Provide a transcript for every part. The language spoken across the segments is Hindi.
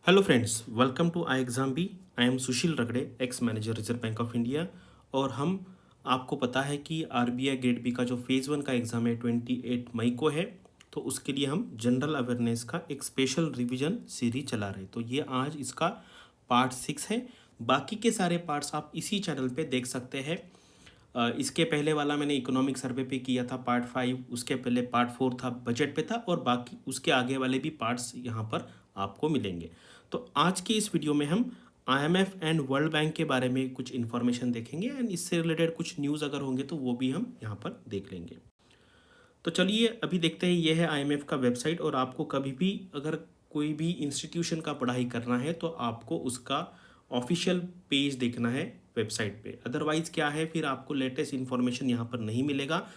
Hello friends, welcome to I exam B. I am Sushil Ragade, ex manager Reserve Bank of India. और हम आपको पता है कि आरबीआई ग्रेड बी का जो फेज़ 1 का एग्ज़ाम है 28 मई को है। तो उसके लिए हम जनरल अवेयरनेस का एक स्पेशल रिवीजन सीरीज चला रहे हैं। तो ये आज इसका पार्ट 6 है। बाकी के सारे पार्ट्स आप इसी चैनल पे देख सकते हैं। इसके पहले वाला मैंने इकोनॉमिक सर्वे पे किया था पार्ट 5, उसके पहले पार्ट 4 था बजट पे था, और बाकी उसके आगे वाले भी पार्ट्स यहाँ पर आपको मिलेंगे। तो आज के इस वीडियो में हम आईएमएफ एंड वर्ल्ड बैंक के बारे में कुछ इन्फॉर्मेशन देखेंगे, एंड इससे रिलेटेड कुछ न्यूज़ अगर होंगे तो वो भी हम यहाँ पर देख लेंगे। तो चलिए अभी देखते हैं। ये है आईएमएफ का वेबसाइट, और आपको कभी भी अगर कोई भी इंस्टीट्यूशन का पढ़ाई करना है तो आपको उसका ऑफिशियल पेज देखना है वेबसाइट पे। अदरवाइज़ क्या है, फिर आपको लेटेस्ट इन्फॉर्मेशन यहाँ पर नहीं मिलेगा।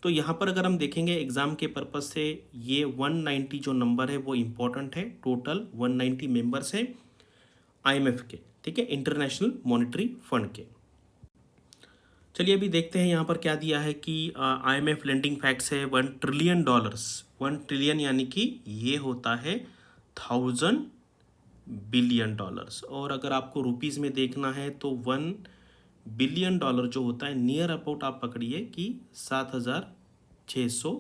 तो यहाँ पर अगर हम देखेंगे एग्ज़ाम के पर्पज़ से, ये 190 जो नंबर है वो इम्पोर्टेंट है। टोटल 190 मेंबर्स हैं आईएमएफ के, ठीक है, इंटरनेशनल मॉनेटरी फंड के। चलिए अभी देखते हैं यहाँ पर क्या दिया है कि आईएमएफ लेंडिंग फैक्ट्स है $1 ट्रिलियन। 1 ट्रिलियन यानी कि ये होता है 1000 बिलियन डॉलर्स। और अगर आपको रुपीज़ में देखना है तो $1 बिलियन जो होता है, नियर अबाउट आप पकड़िए कि 7600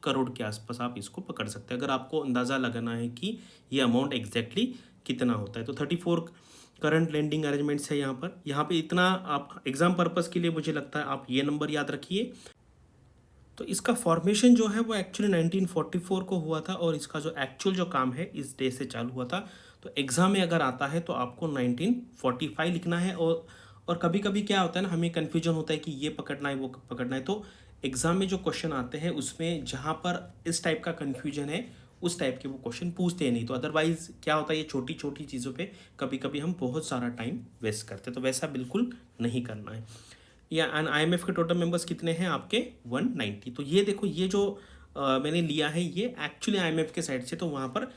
करोड़ के आसपास आप इसको पकड़ सकते हैं, अगर आपको अंदाज़ा लगाना है कि ये अमाउंट एग्जैक्टली कितना होता है। तो 34 करंट लेंडिंग अरेंजमेंट्स है यहाँ पे इतना। आप एग्जाम पर्पज़ के लिए मुझे लगता है आप ये नंबर याद रखिए। तो इसका फॉर्मेशन जो है वो एक्चुअली 1944 को हुआ था, और इसका जो एक्चुअल जो काम है इस डे से चालू हुआ था। तो एग्ज़ाम में अगर आता है तो आपको 1945 लिखना है। और कभी कभी क्या होता है ना, हमें कन्फ्यूजन होता है कि ये पकड़ना है वो पकड़ना है। तो एग्ज़ाम में जो क्वेश्चन आते हैं उसमें जहाँ पर इस टाइप का कन्फ्यूजन है उस टाइप के वो क्वेश्चन पूछते हैं नहीं। तो अदरवाइज़ क्या होता है, ये छोटी छोटी चीज़ों पे कभी कभी हम बहुत सारा टाइम वेस्ट करते हैं, तो वैसा बिल्कुल नहीं करना है। या एंड आईएमएफ के टोटल मेंबर्स कितने हैं आपके 190। तो ये देखो, ये जो मैंने लिया है ये एक्चुअली आईएमएफ के साइड से। तो वहाँ पर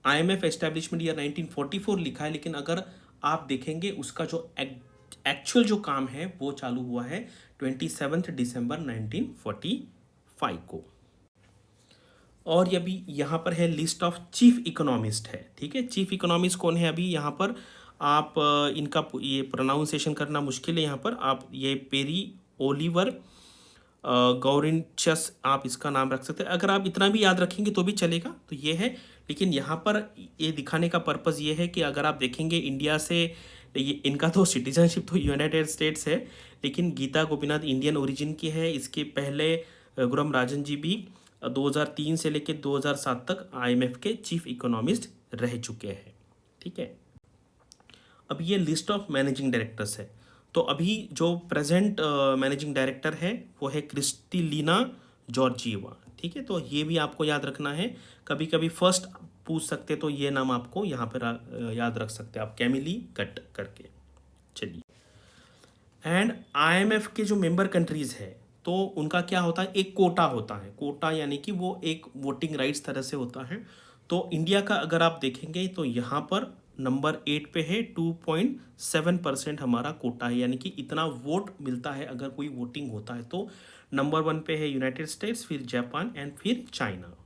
आईएमएफ एस्टैब्लिशमेंट ईयर 1944 लिखा है, लेकिन अगर आप देखेंगे उसका जो एक्चुअल जो काम है वो चालू हुआ है 27 दिसंबर 1945 को। और ये अभी यहाँ पर है लिस्ट ऑफ चीफ इकोनॉमिस्ट है, ठीक है। चीफ इकोनॉमिस्ट कौन है अभी यहाँ पर, आप इनका ये प्रोनाउंसिएशन करना मुश्किल है यहाँ पर। आप ये पेरी ओलिवर गौरिंचस आप इसका नाम रख सकते हैं। अगर आप इतना भी याद रखेंगे तो भी चलेगा। तो ये है, लेकिन यहाँ पर ये दिखाने का पर्पज़ ये है कि अगर आप देखेंगे इंडिया से, ये इनका तो सिटीजनशिप तो यूनाइटेड स्टेट्स है, लेकिन गीता गोपीनाथ इंडियन ओरिजिन की है। इसके पहले गुरम राजन जी भी 2003 से लेकर 2007 तक आईएमएफ के चीफ इकोनॉमिस्ट रह चुके हैं, ठीक है। अब ये लिस्ट ऑफ मैनेजिंग डायरेक्टर्स है। तो अभी जो प्रेजेंट मैनेजिंग डायरेक्टर है वो है क्रिस्टिलिना जॉर्जिएवा, ठीक है। तो ये भी आपको याद रखना है, कभी कभी फर्स्ट पूछ सकते, तो ये नाम आपको यहाँ पर याद रख सकते हैं आप, कैमिली कट करके। चलिए, एंड आईएमएफ के जो मेंबर कंट्रीज़ है तो उनका क्या होता है, एक कोटा होता है। कोटा यानी कि वो एक वोटिंग राइट्स तरह से होता है। तो इंडिया का अगर आप देखेंगे तो यहाँ पर नंबर 8 पे है, 2.7% हमारा कोटा है, यानी कि इतना वोट मिलता है अगर कोई वोटिंग होता है। तो नंबर 1 पे है यूनाइटेड स्टेट्स, फिर जापान एंड फिर चाइना।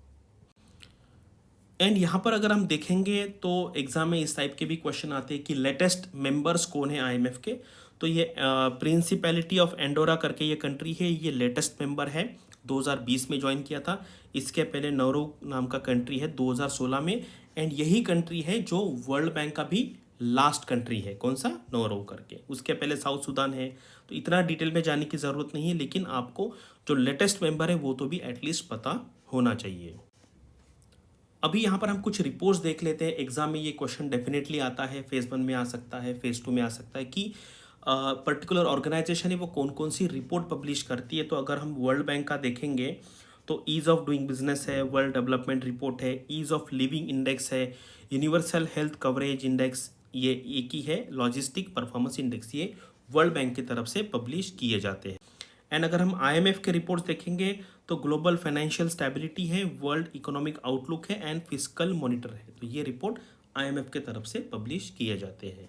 एंड यहाँ पर अगर हम देखेंगे तो एग्जाम में इस टाइप के भी क्वेश्चन आते हैं कि लेटेस्ट मेंबर्स कौन है आईएमएफ के। तो ये प्रिंसिपैलिटी ऑफ एंडोरा करके ये कंट्री है, ये लेटेस्ट मेंबर है, 2020 में ज्वाइन किया था। इसके पहले नौरू नाम का कंट्री है 2016 में। एंड यही कंट्री है जो वर्ल्ड बैंक का भी लास्ट कंट्री है, कौन सा, नौरू करके। उसके पहले साउथ सूडान है। तो इतना डिटेल में जाने की ज़रूरत नहीं है, लेकिन आपको जो लेटेस्ट मेंबर है वो तो भी एटलीस्ट पता होना चाहिए। अभी यहाँ पर हम कुछ रिपोर्ट्स देख लेते हैं। एग्जाम में ये क्वेश्चन डेफिनेटली आता है, फेज़ 1 में आ सकता है, फेज़ 2 में आ सकता है कि पर्टिकुलर ऑर्गेनाइजेशन है वो कौन कौन सी रिपोर्ट पब्लिश करती है। तो अगर हम वर्ल्ड बैंक का देखेंगे तो ईज़ ऑफ डूइंग बिजनेस है, वर्ल्ड डेवलपमेंट रिपोर्ट है, ईज़ ऑफ लिविंग इंडेक्स है, यूनिवर्सल हेल्थ कवरेज इंडेक्स, ये एक ही है, लॉजिस्टिक परफॉर्मेंस इंडेक्स, ये वर्ल्ड बैंक की तरफ से पब्लिश किए जाते हैं। एंड अगर हम आईएमएफ के रिपोर्ट्स देखेंगे तो ग्लोबल फाइनेंशियल स्टेबिलिटी है, वर्ल्ड इकोनॉमिक आउटलुक है, एंड फिस्कल मॉनिटर है। तो ये रिपोर्ट आईएमएफ के तरफ से पब्लिश किए जाते हैं।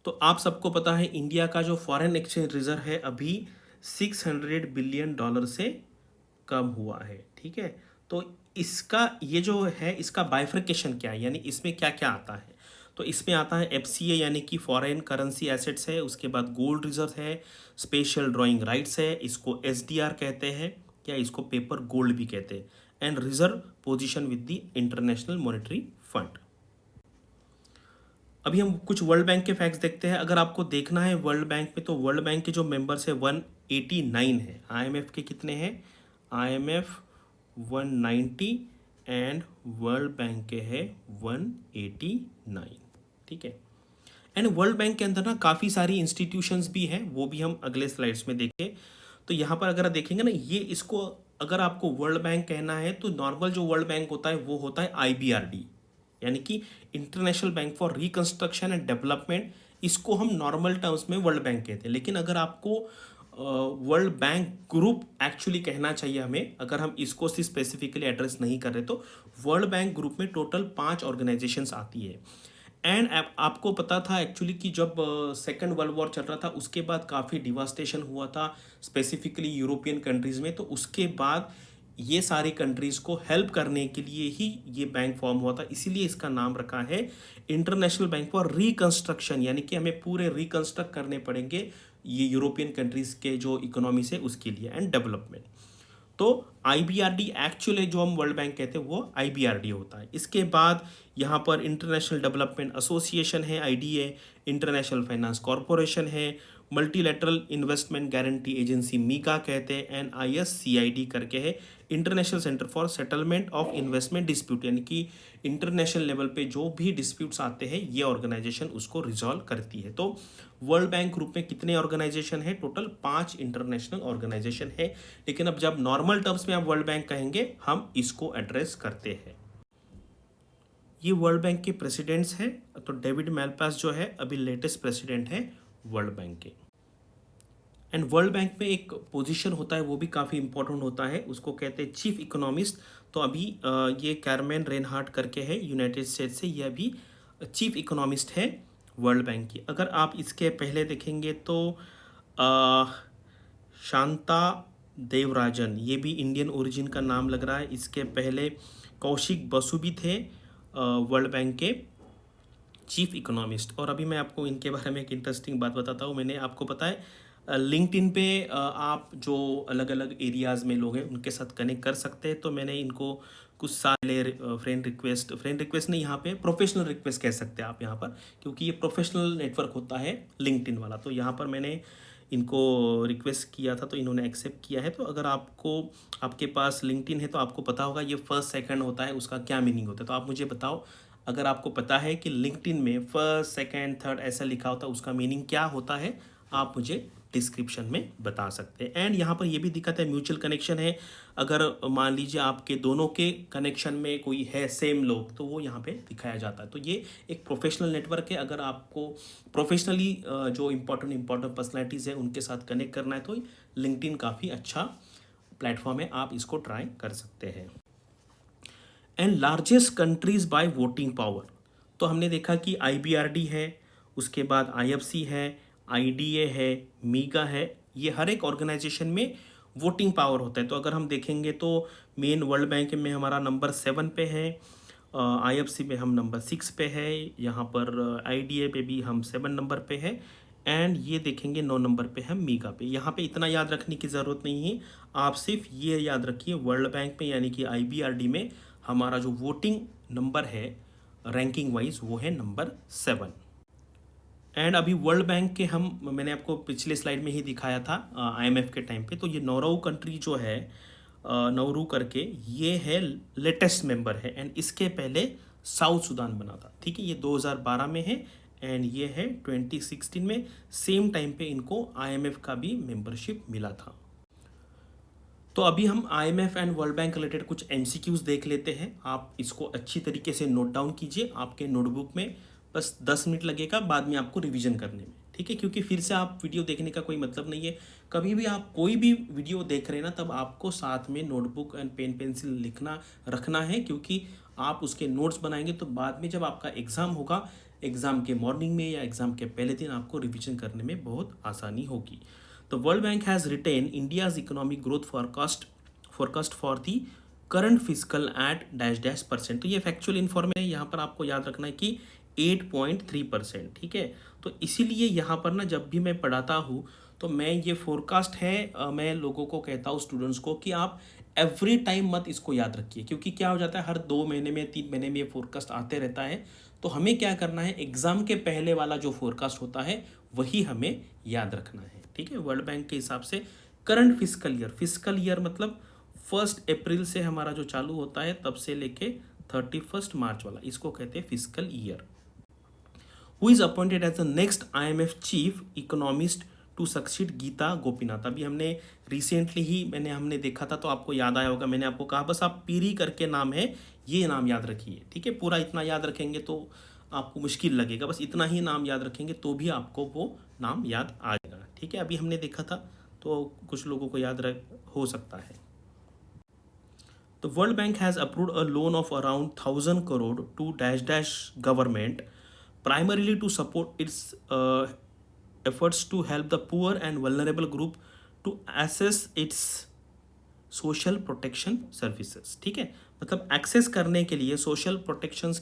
तो आप सबको पता है इंडिया का जो फॉरेन एक्सचेंज रिजर्व है अभी $600 बिलियन से कम हुआ है, ठीक है। तो इसका ये जो है इसका बाइफर्केशन क्या है, यानी इसमें क्या क्या आता है। तो इसमें आता है एफसीए यानी कि फॉरेन करेंसी एसेट्स है, उसके बाद गोल्ड रिजर्व है, स्पेशल ड्राइंग राइट्स है, इसको एसडीआर कहते हैं या इसको पेपर गोल्ड भी कहते हैं, and reserve position with the international monetary fund. अभी हम कुछ वर्ल्ड बैंक के फैक्ट्स देखते हैं। अगर आपको देखना है वर्ल्ड बैंक में, तो वर्ल्ड बैंक के जो मेंबर्स है 189 है। आईएमएफ के कितने हैं, आईएमएफ 190 एंड वर्ल्ड बैंक के है 189, ठीक है। एंड वर्ल्ड बैंक के अंदर ना काफ़ी सारी इंस्टीट्यूशंस भी हैं, वो भी हम अगले स्लाइड्स में देखें। तो यहाँ पर अगर आप देखेंगे ना, ये इसको अगर आपको वर्ल्ड बैंक कहना है तो नॉर्मल जो वर्ल्ड बैंक होता है वो होता है आईबीआरडी, यानी कि international bank for reconstruction and development. इसको हम नॉर्मल टर्म्स में वर्ल्ड बैंक कहते हैं, लेकिन अगर आपको वर्ल्ड बैंक ग्रुप एक्चुअली कहना चाहिए हमें, अगर हम इसको स्पेसिफिकली एड्रेस नहीं कर रहे, तो वर्ल्ड बैंक ग्रुप में टोटल 5 ऑर्गेनाइजेशंस आती है। एंड आपको पता था एक्चुअली कि जब सेकेंड वर्ल्ड वॉर चल रहा था उसके बाद काफ़ी डिवास्टेशन हुआ था स्पेसिफिकली यूरोपियन कंट्रीज़ में, तो उसके बाद ये सारी कंट्रीज़ को हेल्प करने के लिए ही ये बैंक फॉर्म हुआ था, इसीलिए इसका नाम रखा है इंटरनेशनल बैंक फॉर रिकंस्ट्रक्शन, यानी कि हमें पूरे रिकंस्ट्रक्ट करने पड़ेंगे ये यूरोपियन कंट्रीज़ के जो इकोनॉमी है उसके लिए एंड डेवलपमेंट। तो आईबीआरडी एक्चुअली जो हम वर्ल्ड बैंक कहते हैं वो आईबीआरडी होता है। इसके बाद यहाँ पर इंटरनेशनल डेवलपमेंट एसोसिएशन है आईडीए, इंटरनेशनल फाइनेंस कॉरपोरेशन है, multilateral investment guarantee agency MIGA कहते हैं, एंड आईएससीआईडी करके है, international centre for settlement of investment dispute, यानी कि इंटरनेशनल लेवल पे जो भी डिस्प्यूट्स आते हैं ये ऑर्गेनाइजेशन उसको रिजॉल्व करती है। तो वर्ल्ड बैंक ग्रुप में कितने ऑर्गेनाइजेशन है, टोटल 5 इंटरनेशनल ऑर्गेनाइजेशन है। लेकिन अब जब नॉर्मल टर्म्स में आप वर्ल्ड बैंक कहेंगे हम इसको एड्रेस करते हैं। ये वर्ल्ड बैंक के प्रेसिडेंट्स हैं, तो डेविड मैलपास जो है अभी लेटेस्ट प्रेसिडेंट है वर्ल्ड बैंक के। एंड वर्ल्ड बैंक में एक पोजीशन होता है वो भी काफ़ी इंपॉर्टेंट होता है, उसको कहते हैं चीफ इकोनॉमिस्ट। तो अभी ये कैरमेन रेनहार्ट करके है यूनाइटेड स्टेट से, ये अभी चीफ इकोनॉमिस्ट है वर्ल्ड बैंक की। अगर आप इसके पहले देखेंगे तो शांता देवराजन, ये भी इंडियन ओरिजिन का नाम लग रहा है। इसके पहले कौशिक बसु भी थे वर्ल्ड बैंक के चीफ इकोनॉमिस्ट। और अभी मैं आपको इनके बारे में एक इंटरेस्टिंग बात बताता हूँ। मैंने आपको पता है लिंक्डइन पे आप जो अलग अलग एरियाज़ में लोग हैं उनके साथ कनेक्ट कर सकते हैं, तो मैंने इनको कुछ साल फ्रेंड रिक्वेस्ट नहीं, यहाँ पे प्रोफेशनल रिक्वेस्ट कह सकते हैं आप यहाँ पर, क्योंकि ये प्रोफेशनल नेटवर्क होता है लिंक्डइन वाला। तो यहाँ पर मैंने इनको रिक्वेस्ट किया था तो इन्होंने एक्सेप्ट किया है। तो अगर आपके पास लिंक्डइन है तो आपको पता होगा ये फर्स्ट सेकंड होता है उसका क्या मीनिंग होता है। तो आप मुझे बताओ, अगर आपको पता है कि लिंक्डइन में फर्स्ट सेकंड थर्ड ऐसा लिखा होता है उसका मीनिंग क्या होता है, आप मुझे डिस्क्रिप्शन में बता सकते हैं। एंड यहाँ पर ये भी दिखाता है म्यूचुअल कनेक्शन है। अगर मान लीजिए आपके दोनों के कनेक्शन में कोई है सेम लोग, तो वो यहाँ पे दिखाया जाता है। तो ये एक प्रोफेशनल नेटवर्क है। अगर आपको प्रोफेशनली जो इम्पोर्टेंट पर्सनैलिटीज़ है उनके साथ कनेक्ट करना है तो लिंक्डइन काफ़ी अच्छा प्लेटफॉर्म है, आप इसको ट्राई कर सकते हैं। And largest countries by voting power, तो हमने देखा कि आईबीआरडी है, उसके बाद आईएफसी है, आईडीए है, मीगा है, ये हर एक ऑर्गेनाइजेशन में वोटिंग पावर होता है। तो अगर हम देखेंगे तो मेन वर्ल्ड बैंक में हमारा नंबर 7 पे है, आईएफसी में हम नंबर 6 पे है, यहाँ पर आईडीए पे भी हम 7 नंबर पे है, एंड ये देखेंगे 9 नंबर पे हम मीगा पे। यहाँ पे इतना याद रखने की ज़रूरत नहीं है, आप सिर्फ ये याद रखिए वर्ल्ड बैंक में यानी कि आईबीआरडी में हमारा जो वोटिंग नंबर है रैंकिंग वाइज वो है नंबर 7। एंड अभी वर्ल्ड बैंक के मैंने आपको पिछले स्लाइड में ही दिखाया था आईएमएफ के टाइम पे, तो ये नौरू कंट्री जो है नौरू करके ये है लेटेस्ट मेंबर है, एंड इसके पहले साउथ सूडान बना था, ठीक है। ये 2012 में है एंड ये है 2016 में, सेम टाइम पे इनको आईएमएफ का भी मेंबरशिप मिला था। तो अभी हम IMF and world bank related कुछ एमसीक्यूज देख लेते हैं। आप इसको अच्छी तरीके से नोट डाउन कीजिए आपके नोटबुक में, बस 10 मिनट लगेगा बाद में आपको रिवीजन करने में, ठीक है। क्योंकि फिर से आप वीडियो देखने का कोई मतलब नहीं है। कभी भी आप कोई भी वीडियो देख रहे हैं ना, तब आपको साथ में नोटबुक एंड पेन पेंसिल लिखना रखना है, क्योंकि आप उसके नोट्स बनाएंगे तो बाद में जब आपका एग्ज़ाम होगा, एग्ज़ाम के मॉर्निंग में या एग्ज़ाम के पहले दिन आपको रिविजन करने में बहुत आसानी होगी। तो world bank has retain India's economic growth forecast for the current fiscal at dash dash percent. तो ये फैक्चुअल इन्फॉर्मेशन है, यहाँ पर आपको याद रखना है कि 8.3%। ठीक है, तो इसीलिए यहाँ पर ना जब भी मैं पढ़ाता हूँ तो मैं ये फोरकास्ट है, मैं लोगों को कहता हूँ, स्टूडेंट्स को, कि आप एवरी टाइम मत इसको याद रखिए, क्योंकि क्या हो जाता है हर 2 महीने में 3 महीने में ये फोरकास्ट आते रहता है। तो हमें क्या करना है, एग्जाम के पहले वाला जो फोरकास्ट होता है वही हमें याद रखना है। ठीक है, वर्ल्ड बैंक के हिसाब से करंट फिजिकल ईयर मतलब 1 अप्रैल से हमारा जो चालू होता है तब से लेके 31 मार्च वाला, इसको कहते हैं fiscal year. Who is appointed as the next IMF chief economist to succeed Gita Gopinath. अभी हमने रिसेंटली ही हमने देखा था, तो आपको याद आया होगा, मैंने आपको कहा बस आप पीरी करके नाम है, ये नाम याद रखिए। ठीक है, पूरा इतना याद रखेंगे तो आपको मुश्किल लगेगा, बस इतना ही नाम याद रखेंगे तो भी आपको वो नाम याद आ जाएगा। ठीक है, अभी हमने देखा था तो कुछ लोगों को याद हो सकता है। The World Bank has approved a loan of around 1,000 crore to dash dash government, primarily to support its efforts to help the poor and vulnerable group to access its social protection services. ठीक है, मतलब एक्सेस करने के लिए सोशल प्रोटेक्शन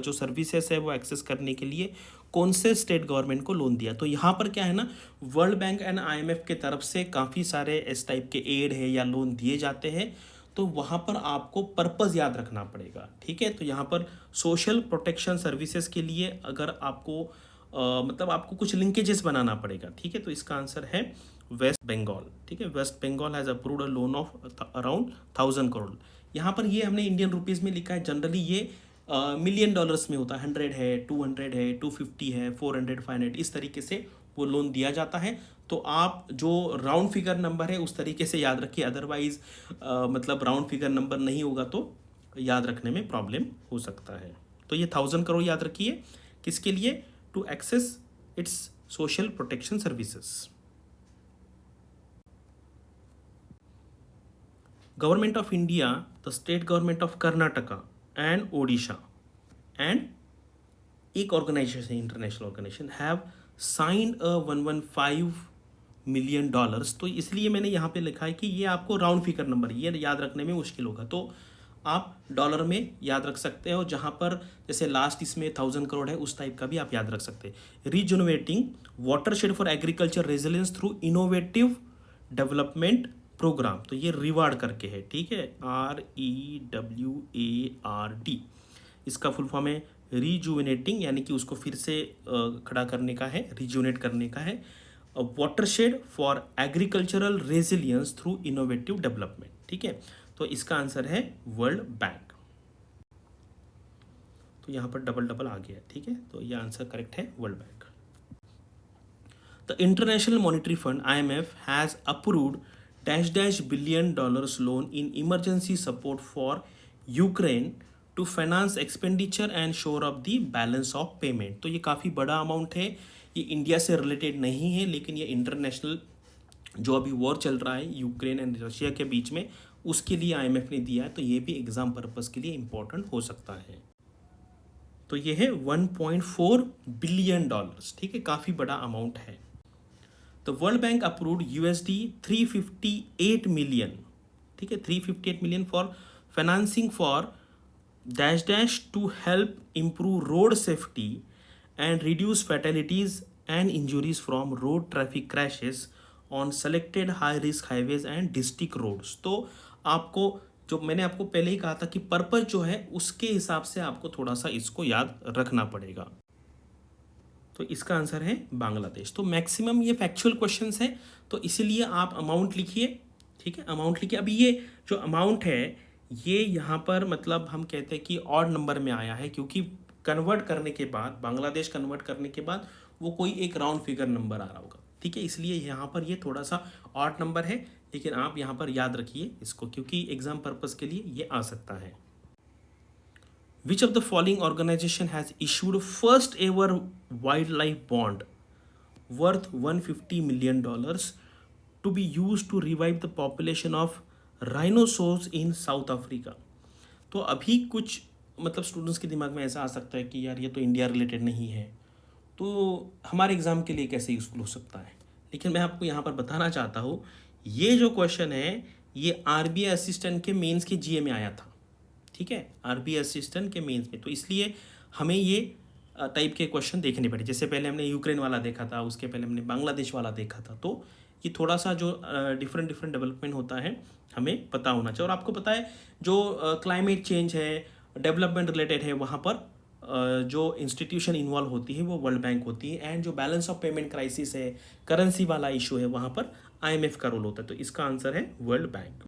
जो सर्विसेज है वो एक्सेस करने के लिए कौन से स्टेट गवर्नमेंट को लोन दिया। तो यहाँ पर क्या है ना, वर्ल्ड बैंक एंड IMF के तरफ से काफ़ी सारे इस टाइप के एड है या लोन दिए जाते हैं, तो वहाँ पर आपको पर्पज़ याद रखना पड़ेगा। ठीक है, तो यहाँ पर सोशल प्रोटेक्शन सर्विसेज के लिए अगर आपको मतलब आपको कुछ लिंकेजेस बनाना पड़ेगा। ठीक है, तो इसका आंसर है वेस्ट बंगाल। ठीक है, West Bengal has approved a loan of around 1,000 crore. यहाँ पर ये हमने इंडियन रुपीज़ में लिखा है, जनरली ये मिलियन डॉलर्स में होता है, 100 है, 200 है, 250 है, 400, 500, इस तरीके से वो लोन दिया जाता है। तो आप जो राउंड फिगर नंबर है उस तरीके से याद रखिए, अदरवाइज मतलब राउंड फिगर नंबर नहीं होगा तो याद रखने में प्रॉब्लम हो सकता है। तो ये 1,000 करोड़ याद रखिए, किसके लिए, to access its social protection services. Government of India, the state government of Karnataka and Odisha and एक organisation, international organisation, have signed a $115 million. तो इसलिए मैंने यहाँ पे लिखा है कि ये आपको राउंड फिगर नंबर ये याद रखने में मुश्किल होगा, तो आप डॉलर में याद रख सकते हो, जहाँ पर जैसे लास्ट इसमें 1,000 करोड़ है उस टाइप का भी आप याद रख सकते हैं। Regenerating watershed for agriculture resilience through innovative development programme, तो ये रिवार्ड करके है। ठीक है, REWARD, इसका फुल फॉर्म है रिजुविनेटिंग, यानी कि उसको फिर से खड़ा करने का है, रिजुविनेट करने का है। Watershed for agricultural resilience through innovative development. ठीक है, तो इसका आंसर है वर्ल्ड बैंक। तो यहाँ पर डबल डबल आ गया। ठीक है, तो यह आंसर करेक्ट है, world Bank. The International Monetary Fund IMF has approved dash dash $billion loan in emergency support for Ukraine to finance expenditure and shore of the balance of payment. तो ये काफ़ी बड़ा अमाउंट है, ये इंडिया से रिलेटेड नहीं है, लेकिन ये इंटरनेशनल जो अभी वॉर चल रहा है यूक्रेन एंड रशिया के बीच में, उसके लिए IMF ने दिया है, तो ये भी एग्जाम पर्पस के लिए इम्पोर्टेंट हो सकता है। तो ये है $1.4 बिलियन। ठीक है, काफ़ी बड़ा अमाउंट है। The world Bank approved $358 million. ठीक है, 358 million for financing for dash dash to help improve road safety and reduce fatalities and injuries from road traffic crashes on selected high risk highways and district roads. तो आपको जो मैंने आपको पहले ही कहा था कि पर्पस जो है उसके हिसाब से आपको थोड़ा सा इसको याद रखना पड़ेगा। तो इसका आंसर है बांग्लादेश। तो मैक्सिमम ये फैक्चुअल क्वेश्चंस हैं, तो इसीलिए आप अमाउंट लिखिए। ठीक है, अमाउंट लिखिए। अभी ये जो अमाउंट है ये यहाँ पर मतलब हम कहते हैं कि ऑड नंबर में आया है, क्योंकि कन्वर्ट करने के बाद, बांग्लादेश कन्वर्ट करने के बाद वो कोई एक राउंड फिगर नंबर आ रहा होगा। ठीक है, इसलिए यहाँ पर ये थोड़ा सा ऑड नंबर है, लेकिन आप यहाँ पर याद रखिए इसको, क्योंकि एग्जाम पर्पस के लिए ये आ सकता है। Which of the following organization has issued first ever wildlife bond worth $150 million to be used to revive the population of rhinoceros in South Africa? तो अभी कुछ मतलब स्टूडेंट्स के दिमाग में ऐसा आ सकता है कि यार ये तो इंडिया रिलेटेड नहीं है, तो हमारे एग्ज़ाम के लिए कैसे यूज़फुल हो सकता है। लेकिन मैं आपको यहाँ पर बताना चाहता हूँ, ये जो क्वेश्चन है ये आरबीआई असिस्टेंट के मेंस के जीए में आया था, ठीक है, आरबीआई असिस्टेंट के मेंस में। तो इसलिए हमें ये टाइप के क्वेश्चन देखने पड़े। जैसे पहले हमने यूक्रेन वाला देखा था, उसके पहले हमने बांग्लादेश वाला देखा था। तो ये थोड़ा सा जो डिफरेंट डिफरेंट डेवलपमेंट होता है हमें पता होना चाहिए। और आपको पता है जो क्लाइमेट चेंज है, डेवलपमेंट रिलेटेड है, वहाँ पर जो इंस्टीट्यूशन इन्वॉल्व होती है वो वर्ल्ड बैंक होती है। एंड जो बैलेंस ऑफ पेमेंट क्राइसिस है, करेंसी वाला इशू है, वहाँ पर आईएमएफ का रोल होता है। तो इसका आंसर है world bank.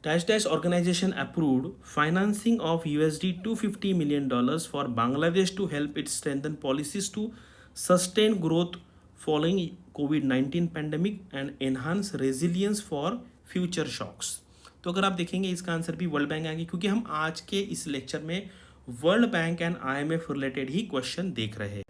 Dash Dash organization approved financing of USD $250 million for Bangladesh to help it strengthen policies to sustain growth following COVID-19 pandemic and enhance resilience for future shocks। तो अगर आप देखेंगे इसका आंसर भी वर्ल्ड बैंक आएंगे, क्योंकि हम आज के इस लेक्चर में world bank and IMF related he question देख रहे हैं,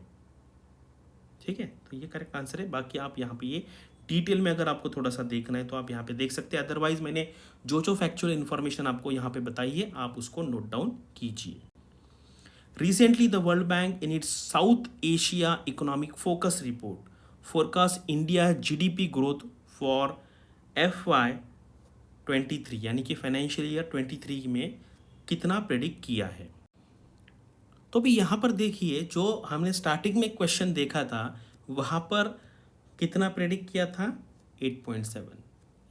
ठीक है। तो ये करेक्ट आंसर है। बाकी आप यहाँ पे ये डिटेल में अगर आपको थोड़ा सा देखना है तो आप यहाँ पे देख सकते हैं। अदरवाइज मैंने जो जो फैक्चुअल इन्फॉर्मेशन आपको यहाँ पे बताई है आप उसको नोट डाउन कीजिए। Recently the world bank in its south Asia economic focus report forecast India GDP growth for FY23 यानी कि फाइनेंशियल ईयर 23 में कितना प्रेडिक्ट किया है। तो भी यहाँ पर देखिए जो हमने स्टार्टिंग में क्वेश्चन देखा था वहाँ पर कितना प्रेडिक्ट किया था 8.7,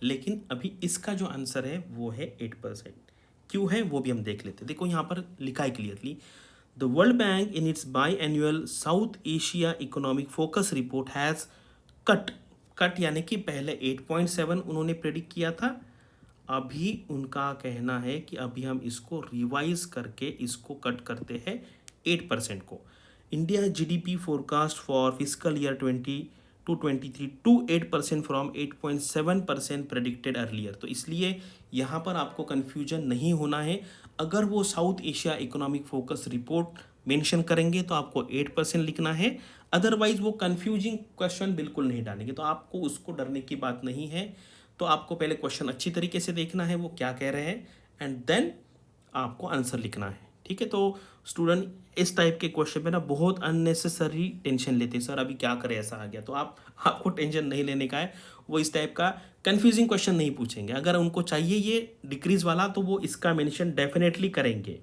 लेकिन अभी इसका जो आंसर है वो है 8%। क्यों है वो भी हम देख लेते हैं। देखो यहाँ पर लिखा है clearly, the world bank in its by annual south Asia economic focus report has cut यानी कि पहले 8.7 उन्होंने प्रेडिक्ट किया था, अभी उनका कहना है कि अभी हम इसको रिवाइज करके इसको कट करते हैं 8% को। India GDP forecast for fiscal year 2022-23 to 8% from 8.7% predicted earlier. तो इसलिए यहाँ पर आपको कन्फ्यूजन नहीं होना है। अगर वो south Asia economic focus report mention करेंगे तो आपको 8% लिखना है, अदरवाइज वो कन्फ्यूजिंग क्वेश्चन बिल्कुल नहीं डालेंगे। तो आपको उसको डरने की बात नहीं है। तो आपको पहले क्वेश्चन अच्छी तरीके से देखना है वो क्या कह रहे हैं एंड देन आपको आंसर लिखना है, ठीक है। तो स्टूडेंट इस टाइप के क्वेश्चन में ना बहुत अननेसेसरी टेंशन लेते हैं, सर अभी क्या करें ऐसा आ गया। तो आपको टेंशन नहीं लेने का है। वो इस टाइप का कंफ्यूजिंग क्वेश्चन नहीं पूछेंगे। अगर उनको चाहिए ये डिक्रीज वाला तो वो इसका मेंशन डेफिनेटली करेंगे,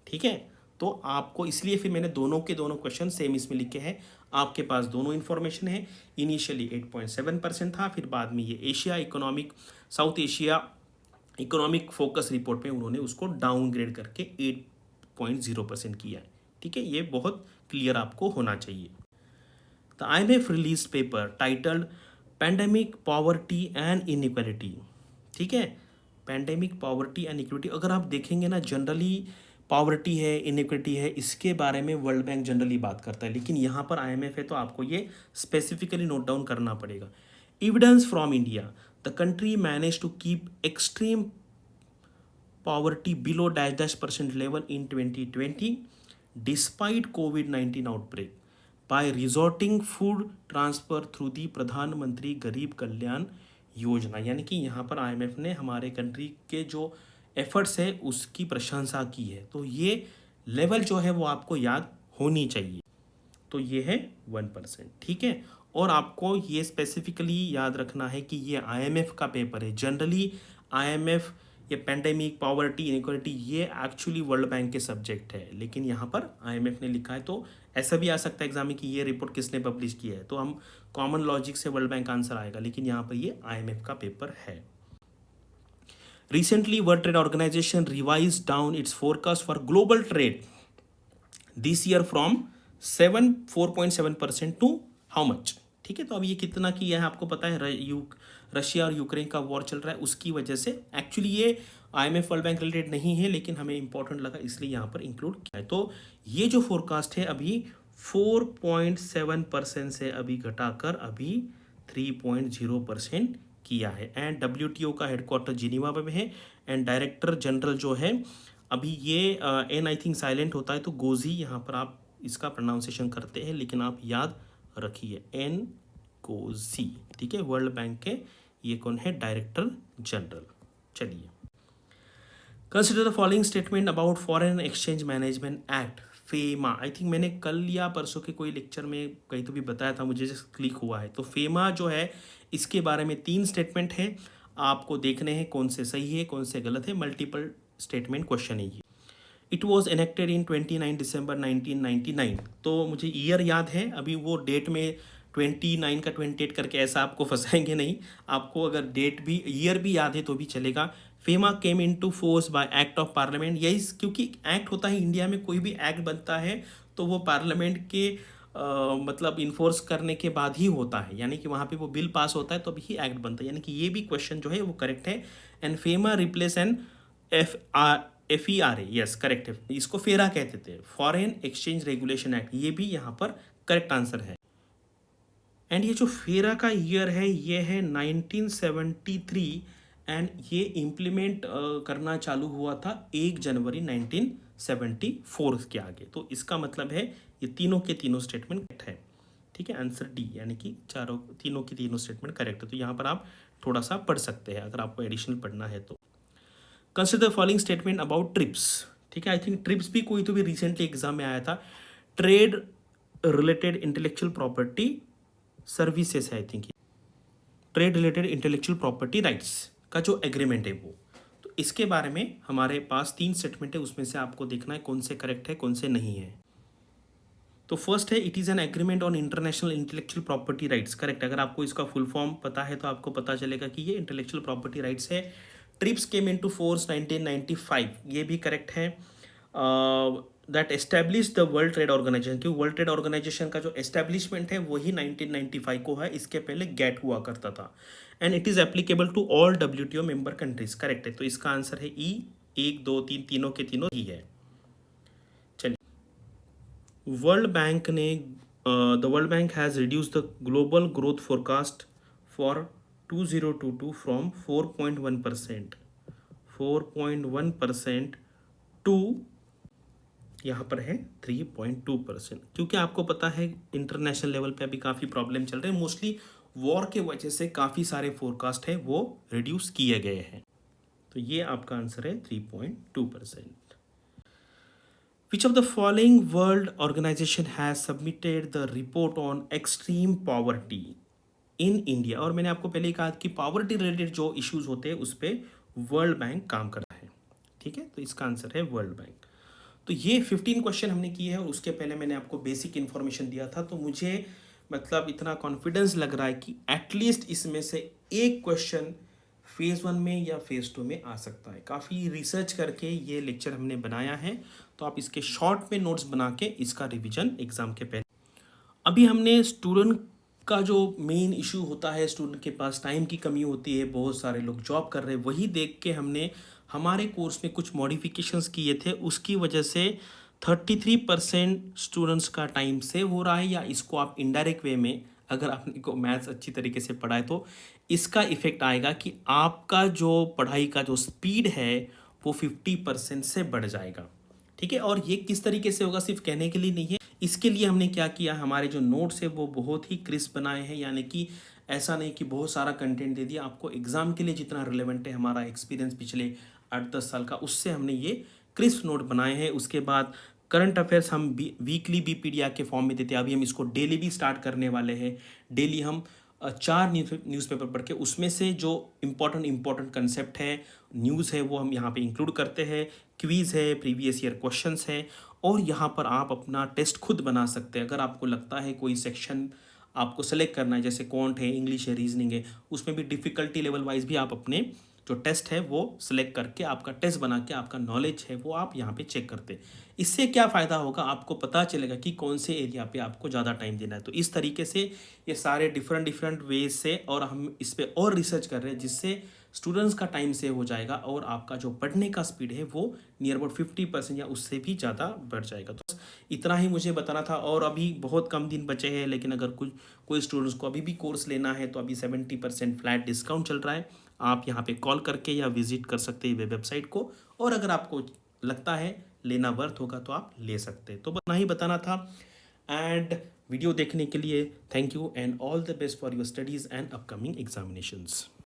ठीक है। तो आपको इसलिए फिर मैंने दोनों के दोनों क्वेश्चन सेम इसमें लिखे हैं। आपके पास दोनों इन्फॉर्मेशन है। इनिशियली 8.7% था, फिर बाद में ये south Asia economic focus report में उन्होंने उसको डाउनग्रेड करके 8.0% किया है, ठीक है। ये बहुत क्लियर आपको होना चाहिए। The IMF release paper titled pandemic poverty and inequality, ठीक है। पैंडेमिक पॉवर्टी एंड इक्विटी अगर आप देखेंगे ना, जनरली पॉवर्टी है, इनइक्विटी है, इसके बारे में वर्ल्ड बैंक जनरली बात करता है, लेकिन यहाँ पर IMF है तो आपको ये स्पेसिफिकली नोट डाउन करना पड़ेगा। Evidence from India, the country manage to keep extreme poverty below -% level in 2020 despite COVID-19 outbreak by resorting food transfer through the प्रधानमंत्री गरीब कल्याण योजना। यानी कि यहाँ पर IMF ने हमारे कंट्री के जो एफर्ट्स है उसकी प्रशंसा की है। तो ये लेवल जो है वो आपको याद होनी चाहिए। तो ये है 1%, ठीक है। और आपको ये स्पेसिफिकली याद रखना है कि ये IMF का पेपर है। जनरली IMF ये पैंडेमिक पॉवर्टी इनइक्वालिटी ये एक्चुअली वर्ल्ड बैंक के सब्जेक्ट है, लेकिन यहाँ पर IMF ने लिखा है। तो ऐसा भी आ सकता है एग्जाम में कि ये रिपोर्ट किसने पब्लिश किया है, तो हम कॉमन लॉजिक से वर्ल्ड बैंक आंसर आएगा, लेकिन यहाँ पर ये IMF का पेपर है। Recently world trade organisation revise down its forecast for global trade this year from 4.7% to how much, ठीक है। तो अब ये कितना किया है आपको पता है, रशिया और यूक्रेन का वॉर चल रहा है उसकी वजह से। एक्चुअली ये IMF वर्ल्ड बैंक रिलेटेड नहीं है, लेकिन हमें इंपॉर्टेंट लगा इसलिए यहाँ पर इंक्लूड किया है। तो ये जो फोरकास्ट है अभी 4.7% से अभी घटाकर अभी 3.0% किया है। एंड WTO का हेडक्वार्टर जिनीवा में है एंड डायरेक्टर जनरल जो है अभी ये एन आई थिंक साइलेंट होता है तो गोजी यहाँ पर आप इसका प्रोनाउंसिएशन करते हैं, लेकिन आप याद रखिए एन गोजी, ठीक है। वर्ल्ड बैंक के ये कौन है, डायरेक्टर जनरल। चलिए, consider the following statement about foreign exchange management act FEMA, I think मैंने कल या परसों के कोई लेक्चर में कहीं तो भी बताया था, मुझे जस्ट क्लिक हुआ है। तो फेमा जो है इसके बारे में 3 स्टेटमेंट है, आपको देखने हैं कौन से सही है कौन से गलत है। मल्टीपल स्टेटमेंट क्वेश्चन है ये। इट वॉज एनेक्टेड इन 29 दिसंबर 1999। तो मुझे ईयर याद है, अभी वो डेट में 29 का 28 करके ऐसा आपको फंसाएंगे नहीं। आपको अगर डेट भी ईयर भी याद है तो भी चलेगा। FEMA came into force by act of parliament, यही क्योंकि एक्ट होता है इंडिया में, कोई भी एक्ट बनता है तो वो पार्लियामेंट के मतलब इन्फोर्स करने के बाद ही होता है, यानी कि वहाँ पे वो बिल पास होता है तो अभी ही एक्ट बनता है, यानी कि ये भी क्वेश्चन जो है वो करेक्ट है। And FEMA replace an FERA, yes correct है, इसको फेरा कहते थे, फॉरेन एक्सचेंज रेगुलेशन एक्ट, ये भी यहाँ पर करेक्ट आंसर है। एंड ये जो फेरा का ईयर है ये है 1973 एंड ये इम्प्लीमेंट करना चालू हुआ था 1 जनवरी 1974 के आगे। तो इसका मतलब है ये तीनों के तीनों स्टेटमेंट करेक्ट है। ठीक है, आंसर डी, यानी कि तीनों की तीनों स्टेटमेंट करेक्ट है। तो यहाँ पर आप थोड़ा सा पढ़ सकते हैं अगर आपको एडिशनल पढ़ना है तो। Consider the following statement about trips. ठीक है, आई थिंक ट्रिप्स भी कोई तो भी रिसेंटली एग्जाम में आया था। Trade related intellectual property services है, I think trade related intellectual property rights का जो एग्रीमेंट है वो। तो इसके बारे में हमारे पास 3 स्टेटमेंट है, उसमें से आपको देखना है कौन से करेक्ट है कौन से नहीं है। तो फर्स्ट है it is an agreement on international intellectual property rights, correct. अगर आपको इसका फुल फॉर्म पता है तो आपको पता चलेगा कि ये इंटेलेक्चुअल प्रॉपर्टी राइट्स है। ट्रिप्स केम इनटू फोर्स 1995, ये भी करेक्ट है। That establish the world trade organisation, क्योंकि वर्ल्ड ट्रेड ऑर्गेनाइजेशन का जो एस्टेब्लिशमेंट है वही 1995 को है, इसके पहले गेट हुआ करता था। And it is applicable to all WTO member countries, correct है। तो इसका आंसर है ई, 1 2 3 तीनों के तीनों ही है। वर्ल्ड बैंक ने the world bank has reduce the global growth forecast for 2022 from 4.1% to यहाँ पर है 3.2%, क्योंकि आपको पता है इंटरनेशनल लेवल पे अभी काफ़ी प्रॉब्लम चल रहे हैं, मोस्टली वॉर के वजह से काफ़ी सारे फोरकास्ट है वो रिड्यूस किए गए हैं। तो ये आपका आंसर है 3.2%। Which of the following world organization has submitted the report on extreme poverty in India? और मैंने आपको पहले ही कहा कि पॉवर्टी रिलेटेड जो इश्यूज होते हैं उस पर वर्ल्ड बैंक काम कर रहा है। ठीक है, तो इसका आंसर है वर्ल्ड बैंक। तो ये 15 क्वेश्चन हमने किए हैं और उसके पहले मैंने आपको बेसिक इन्फॉर्मेशन दिया था, तो मुझे मतलब इतना कॉन्फिडेंस लग रहा है कि एटलीस्ट इसमें से एक क्वेश्चन फेज़ 1 में या फेज़ 2 में आ सकता है। काफ़ी रिसर्च करके ये लेक्चर हमने बनाया है, तो आप इसके शॉर्ट में नोट्स बना के इसका रिवीजन एग्ज़ाम के पहले। अभी हमने स्टूडेंट का जो मेन इशू होता है, स्टूडेंट के पास टाइम की कमी होती है, बहुत सारे लोग जॉब कर रहे हैं, वही देख के हमने हमारे कोर्स में कुछ मॉडिफिकेशंस किए थे। उसकी वजह से 33% स्टूडेंट्स का टाइम सेव हो रहा है, या इसको आप इनडायरेक्ट वे में अगर आपने को मैथ्स अच्छी तरीके से पढ़ा है तो इसका इफेक्ट आएगा कि आपका जो पढ़ाई का जो स्पीड है वो 50% से बढ़ जाएगा। ठीक है, और ये किस तरीके से होगा सिर्फ कहने के लिए नहीं है, इसके लिए हमने क्या किया, हमारे जो नोट्स है वो बहुत ही क्रिस्प बनाए हैं, यानी कि ऐसा नहीं कि बहुत सारा कंटेंट दे दिया आपको, एग्जाम के लिए जितना रिलेवेंट है हमारा एक्सपीरियंस पिछले 8-10 साल का, उससे हमने ये क्रिस्प नोट बनाए हैं। उसके बाद करंट अफेयर्स हम वीकली BPDR के फॉर्म में देते हैं, अभी हम इसको डेली भी स्टार्ट करने वाले हैं। डेली हम 4 न्यूज़पेपर पढ़ के उसमें से जो इम्पोर्टेंट कंसेप्ट है, न्यूज़ है, वो हम यहाँ पे इंक्लूड करते हैं। क्विज़ है, प्रीवियस ईयर क्वेश्चंस है, और यहाँ पर आप अपना टेस्ट खुद बना सकते हैं। अगर आपको लगता है कोई सेक्शन आपको सेलेक्ट करना है, जैसे कॉन्ट है, इंग्लिश है, रीजनिंग है, उसमें भी डिफ़िकल्टी लेवल वाइज भी आप अपने जो टेस्ट है वो सिलेक्ट करके आपका टेस्ट बना के आपका नॉलेज है वो आप यहाँ पे चेक करते हैं। इससे क्या फ़ायदा होगा, आपको पता चलेगा कि कौन से एरिया पे आपको ज़्यादा टाइम देना है। तो इस तरीके से ये सारे डिफरेंट वेज से, और हम इस पर और रिसर्च कर रहे हैं जिससे स्टूडेंट्स का टाइम सेव हो जाएगा और आपका जो पढ़ने का स्पीड है वो नियर अबाउट 50% या उससे भी ज़्यादा बढ़ जाएगा। तो इतना ही मुझे बताना था, और अभी बहुत कम दिन बचे हैं, लेकिन अगर कोई स्टूडेंट्स को अभी भी कोर्स लेना है तो अभी 70% फ्लैट डिस्काउंट चल रहा है। आप यहाँ पे कॉल करके या विजिट कर सकते हैं वेबसाइट को, और अगर आपको लगता है लेना वर्थ होगा तो आप ले सकते हैं। तो बस इतना ही बताना था, एंड वीडियो देखने के लिए thank you and all the best for your studies and upcoming examinations.